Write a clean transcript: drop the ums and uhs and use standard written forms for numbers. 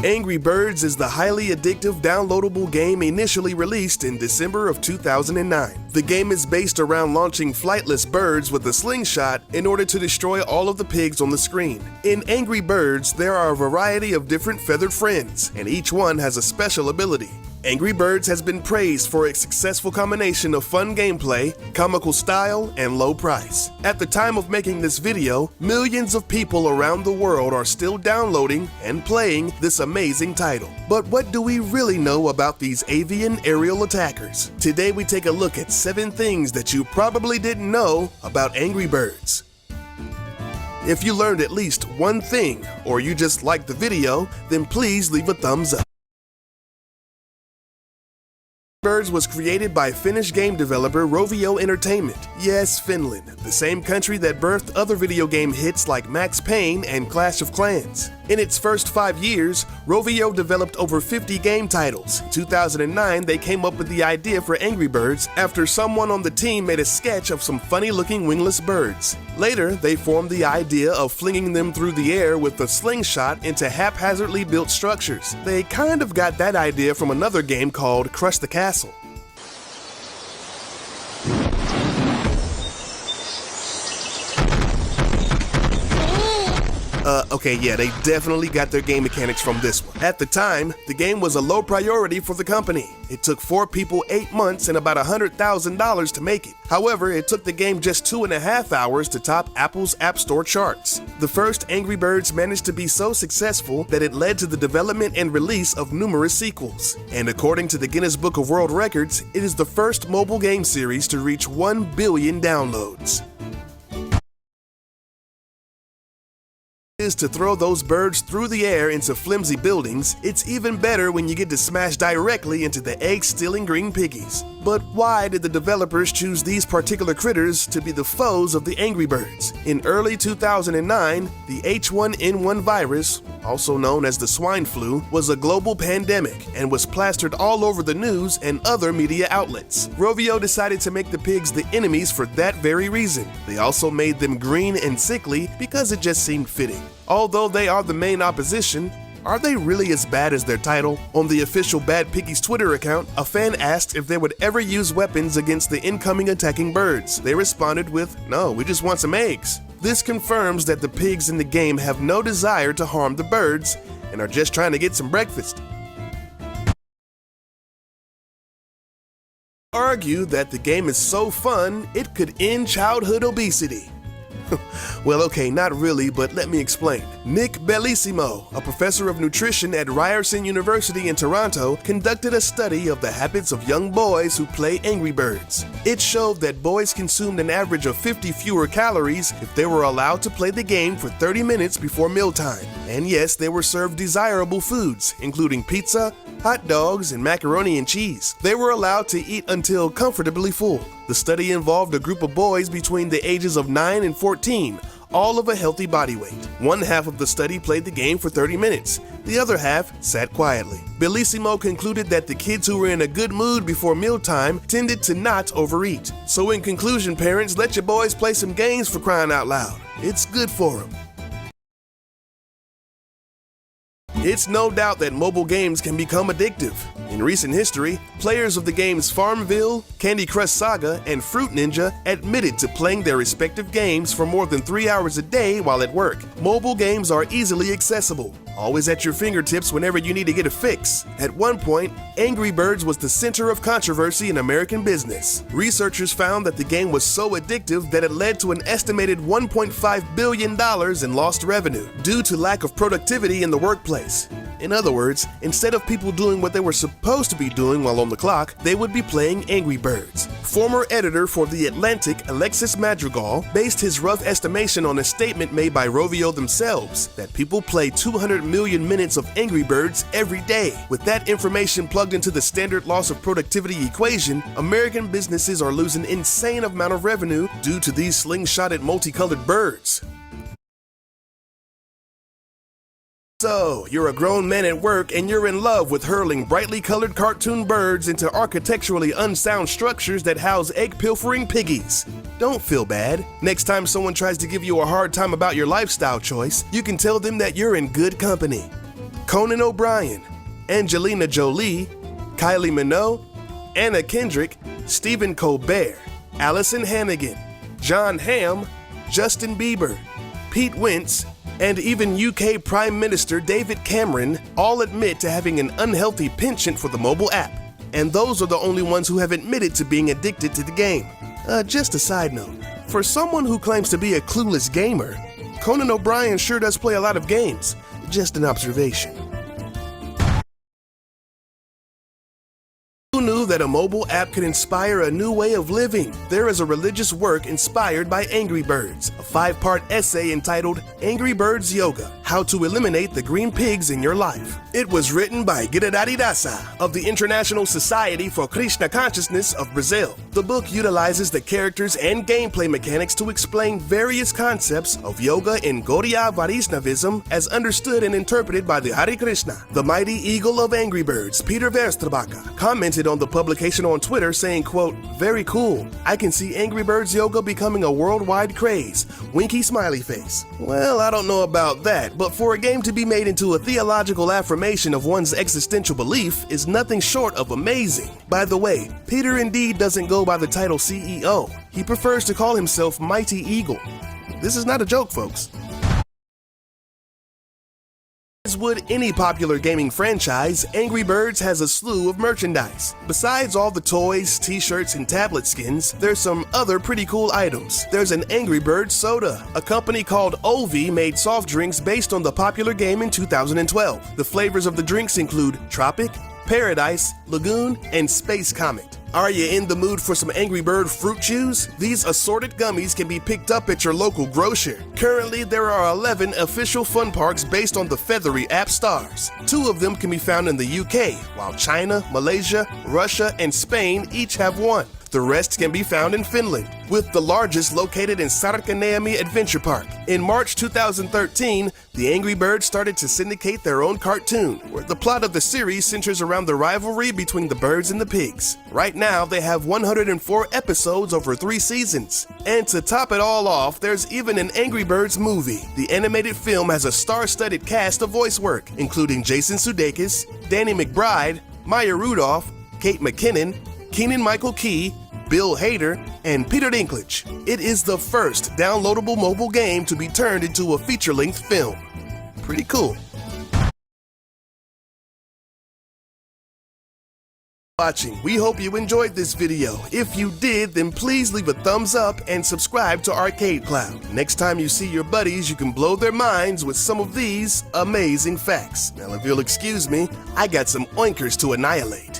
Angry Birds is the highly addictive downloadable game initially released in December of 2009. The game is based around launching flightless birds with a slingshot in order to destroy all of the pigs on the screen. In Angry Birds, there are a variety of different feathered friends, and each one has a special ability. Angry Birds has been praised for its successful combination of fun gameplay, comical style, and low price. At the time of making this video, millions of people around the world are still downloading and playing this amazing title. But what do we really know about these avian aerial attackers? Today we take a look at 7 things that you probably didn't know about Angry Birds. If you learned at least one thing, or you just liked the video, then please leave a thumbs up. Birds was created by Finnish game developer Rovio Entertainment. Yes, Finland, the same country that birthed other video game hits like Max Payne and Clash of Clans. In its first 5 years, Rovio developed over 50 game titles. In 2009, they came up with the idea for Angry Birds after someone on the team made a sketch of some funny-looking wingless birds. Later, they formed the idea of flinging them through the air with a slingshot into haphazardly built structures. They kind of got that idea from another game called Crush the Castle. Okay, yeah, they definitely got their game mechanics from this one. At the time, the game was a low priority for the company. It took 4 people 8 months and about $100,000 to make it. However, it took the game just 2.5 hours to top Apple's App Store charts. The first Angry Birds managed to be so successful that it led to the development and release of numerous sequels. And according to the Guinness Book of World Records, it is the first mobile game series to reach 1 billion downloads. Is to throw those birds through the air into flimsy buildings, it's even better when you get to smash directly into the egg-stealing green piggies. But why did the developers choose these particular critters to be the foes of the Angry Birds? In early 2009, the H1N1 virus, also known as the swine flu, was a global pandemic and was plastered all over the news and other media outlets. Rovio decided to make the pigs the enemies for that very reason. They also made them green and sickly because it just seemed fitting. Although they are the main opposition, are they really as bad as their title? On the official Bad Piggies Twitter account, a fan asked if they would ever use weapons against the incoming attacking birds. They responded with, "No, we just want some eggs." This confirms that the pigs in the game have no desire to harm the birds and are just trying to get some breakfast. Argue that the game is so fun, it could end childhood obesity. Well, okay, not really, but let me explain. Nick Bellissimo, a professor of nutrition at Ryerson University in Toronto, conducted a study of the habits of young boys who play Angry Birds. It showed that boys consumed an average of 50 fewer calories if they were allowed to play the game for 30 minutes before mealtime. And yes, they were served desirable foods, including pizza, hot dogs, and macaroni and cheese. They were allowed to eat until comfortably full. The study involved a group of boys between the ages of 9 and 14, all of a healthy body weight. One half of the study played the game for 30 minutes. The other half sat quietly. Bellissimo concluded that the kids who were in a good mood before mealtime tended to not overeat. So in conclusion, parents, let your boys play some games, for crying out loud. It's good for them. It's no doubt that mobile games can become addictive. In recent history, players of the games Farmville, Candy Crush Saga, and Fruit Ninja admitted to playing their respective games for more than 3 hours a day while at work. Mobile games are easily accessible, always at your fingertips whenever you need to get a fix. At one point, Angry Birds was the center of controversy in American business. Researchers found that the game was so addictive that it led to an estimated $1.5 billion in lost revenue due to lack of productivity in the workplace. In other words, instead of people doing what they were supposed to be doing while on the clock, they would be playing Angry Birds. Former editor for The Atlantic, Alexis Madrigal, based his rough estimation on a statement made by Rovio themselves that people play 200 million minutes of Angry Birds every day. With that information plugged into the standard loss of productivity equation, American businesses are losing insane amount of revenue due to these slingshotted multicolored birds. So, you're a grown man at work and you're in love with hurling brightly colored cartoon birds into architecturally unsound structures that house egg-pilfering piggies. Don't feel bad. Next time someone tries to give you a hard time about your lifestyle choice, you can tell them that you're in good company. Conan O'Brien, Angelina Jolie, Kylie Minogue, Anna Kendrick, Stephen Colbert, Allison Hannigan, John Hamm, Justin Bieber, Pete Wentz, and even UK Prime Minister David Cameron all admit to having an unhealthy penchant for the mobile app. And those are the only ones who have admitted to being addicted to the game. Just a side note, for someone who claims to be a clueless gamer, Conan O'Brien sure does play a lot of games. Just an observation. Who knew that a mobile app could inspire a new way of living? There is a religious work inspired by Angry Birds, a 5-part essay entitled Angry Birds Yoga, How to Eliminate the Green Pigs in Your Life. It was written by Giridhari Dasa of the International Society for Krishna Consciousness of Brazil. The book utilizes the characters and gameplay mechanics to explain various concepts of yoga in Gaudiya Vaishnavism as understood and interpreted by the Hare Krishna. The mighty eagle of Angry Birds, Peter Verstrabaka, commented on the publication on Twitter saying, quote, "Very cool. I can see Angry Birds yoga becoming a worldwide craze. Winky smiley face." Well, I don't know about that, but for a game to be made into a theological affirmation of one's existential belief is nothing short of amazing. By the way, Peter indeed doesn't go by the title CEO. He prefers to call himself Mighty Eagle. This is not a joke, folks. As would any popular gaming franchise, Angry Birds has a slew of merchandise. Besides all the toys, t-shirts, and tablet skins, there's some other pretty cool items. There's an Angry Birds soda. A company called Ovi made soft drinks based on the popular game in 2012. The flavors of the drinks include Tropic, Paradise, Lagoon, and Space Comet. Are you in the mood for some Angry Bird fruit chews? These assorted gummies can be picked up at your local grocer. Currently, there are 11 official fun parks based on the Feathery app stars. 2 of them can be found in the UK, while China, Malaysia, Russia, and Spain each have 1. The rest can be found in Finland, with the largest located in Sarkaniemi Adventure Park. In March 2013, the Angry Birds started to syndicate their own cartoon, where the plot of the series centers around the rivalry between the birds and the pigs. Right now, they have 104 episodes over 3 seasons. And to top it all off, there's even an Angry Birds movie. The animated film has a star-studded cast of voice work, including Jason Sudeikis, Danny McBride, Maya Rudolph, Kate McKinnon, Keegan-Michael Key, Bill Hader, and Peter Dinklage. It is the first downloadable mobile game to be turned into a feature-length film. Pretty cool. Watching. We hope you enjoyed this video. If you did, then please leave a thumbs up and subscribe to Arcade Cloud. Next time you see your buddies, you can blow their minds with some of these amazing facts. Now, if you'll excuse me, I got some oinkers to annihilate.